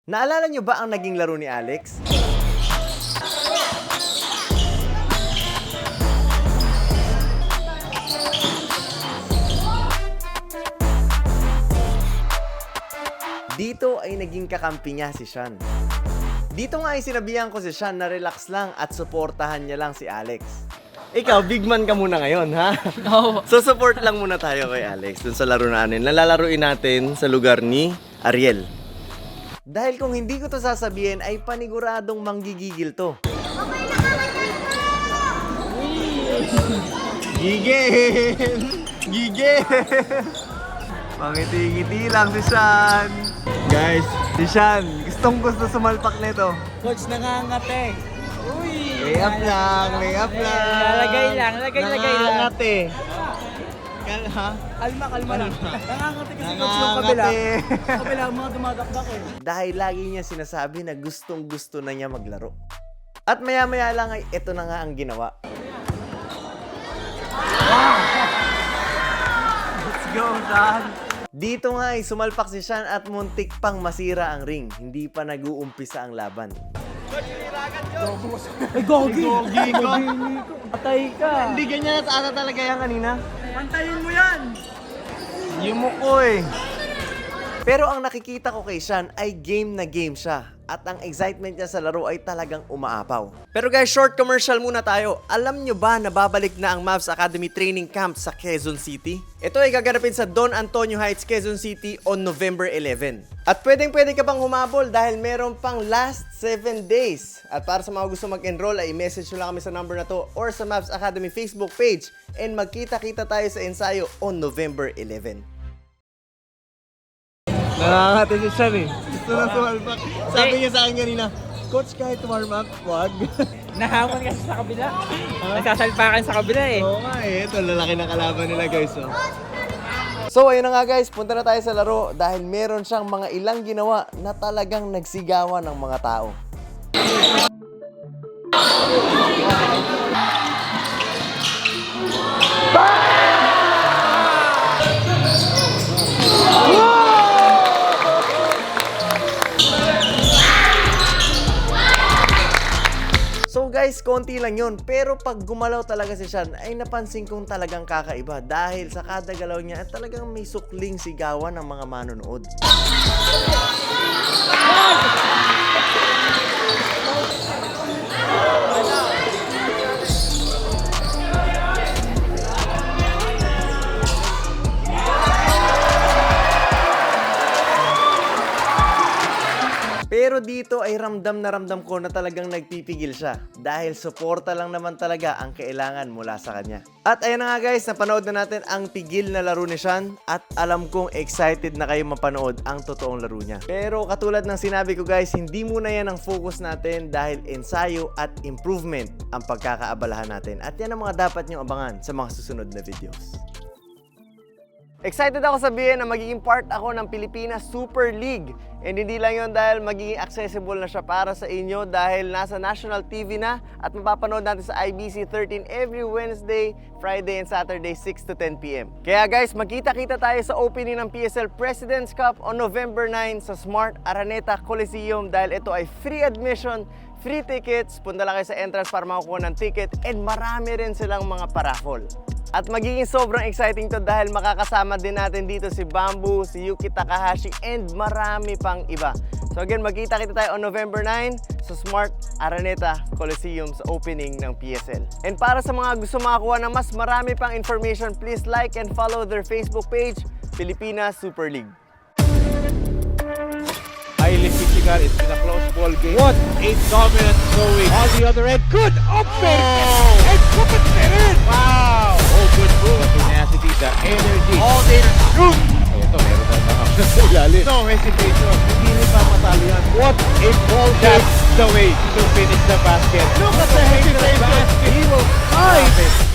Naalala nyo ba ang naging laro ni Alex? Dito ay naging kakampi niya si Sean. Dito nga ay sinabihan ko si Sean na relax lang at suportahan niya lang si Alex. Ikaw, big man ka muna ngayon, ha? Oo. So support lang muna tayo kay Alex dun sa laro natin. Nalalaruin natin sa lugar ni Ariel. Dahil kung hindi ko to sasabihin ay paniguradong manggigigil to. Gigil! Gigil! Pangiti-ngiti lang si Sean. Guys, si Sean, gustong-gusto sumalpak nito. Coach, nangangate. Uy! Lay up lang, lay up lang. Lagay lang. Nangangati. Ha? Kalma lang. Nangangate kasi coach yung kabila. Kabila, mga dumadakdak eh. Dahil lagi niya sinasabi na gustong-gusto na niya maglaro. At maya-maya lang ay ito na nga ang ginawa. Let's go, Sean! Dito nga ay sumalpak si Sean at muntik pang masira ang ring. Hindi pa nag-uumpisa ang laban. Ay, gogi! Gogi ka! Patay ka! Hindi ganyan at ata talaga yan kanina. Pantayin mo yan! Yumuko eh. Pero ang nakikita ko kay Sean ay game na game siya. At ang excitement niya sa laro ay talagang umaapaw. Pero guys, short commercial muna tayo. Alam nyo ba na babalik na ang Mavs Academy Training Camp sa Quezon City? Ito ay gaganapin sa Don Antonio Heights, Quezon City on November 11. At pwede ka pang humabol dahil meron pang last 7 days. At para sa mga gusto mag-enroll ay message nyo lang kami sa number na to or sa Mavs Academy Facebook page. And magkita-kita tayo sa ensayo on November 11. Nakakati si Sean eh. Gusto na sumalpak. Sabi niya sa akin kanina, Coach, kahit warm up, wag. Nahamon kasi sa kabila. Nagsasalpakan sa kabila eh. Oo nga eh. Ito, lalaki na kalaban nila guys. Oh. So ayun na nga guys, punta na tayo sa laro dahil meron siyang mga ilang ginawa na talagang nagsigawan ng mga tao. So guys, konti lang yun. Pero pag gumalaw talaga si Sean, ay napansin kong talagang kakaiba. Dahil sa kada galaw niya, ay talagang may sukling sigawan ng mga manonood. Pero dito ay ramdam na ramdam ko na talagang nagpipigil siya dahil suporta lang naman talaga ang kailangan mula sa kanya. At ayun na nga guys, napanood na natin ang pigil na laro ni Sean at alam kong excited na kayo mapanood ang totoong laro niya. Pero katulad ng sinabi ko guys, hindi muna yan ang focus natin dahil ensayo at improvement ang pagkakaabalahan natin. At yan ang mga dapat niyong abangan sa mga susunod na videos. Excited ako sabihin na magiging part ako ng Pilipinas Super League. And hindi lang yun dahil magiging accessible na siya para sa inyo dahil nasa national TV na at mapapanood natin sa IBC 13 every Wednesday, Friday, and Saturday 6 to 10 p.m. Kaya guys, magkita-kita tayo sa opening ng PSL President's Cup on November 9 sa Smart Araneta Coliseum dahil ito ay free admission, free tickets. Punta lang kayo sa entrance para makakuha ng ticket and marami rin silang mga paraffol. At magiging sobrang exciting to dahil makakasama din natin dito si Bamboo, si Yuki Takahashi, and marami pang iba. So again, magkita-kita tayo on November 9 sa Smart Araneta Coliseum sa opening ng PSL. And para sa mga gusto makakuha ng mas marami pang information, please like and follow their Facebook page, Pilipinas Super League. Highly physical, it's been a close ball game. What a dominant showing on the other end. Good open! And put it in! Wow! Oh, good move. The tenacity, the energy. All day to shoot! Oh, ito, meron na option sa ilalim. No hesitation. Hindi rin pa matalo yan. What a ball game. That's the way to finish the basket. Look at the hesitation. He will find it.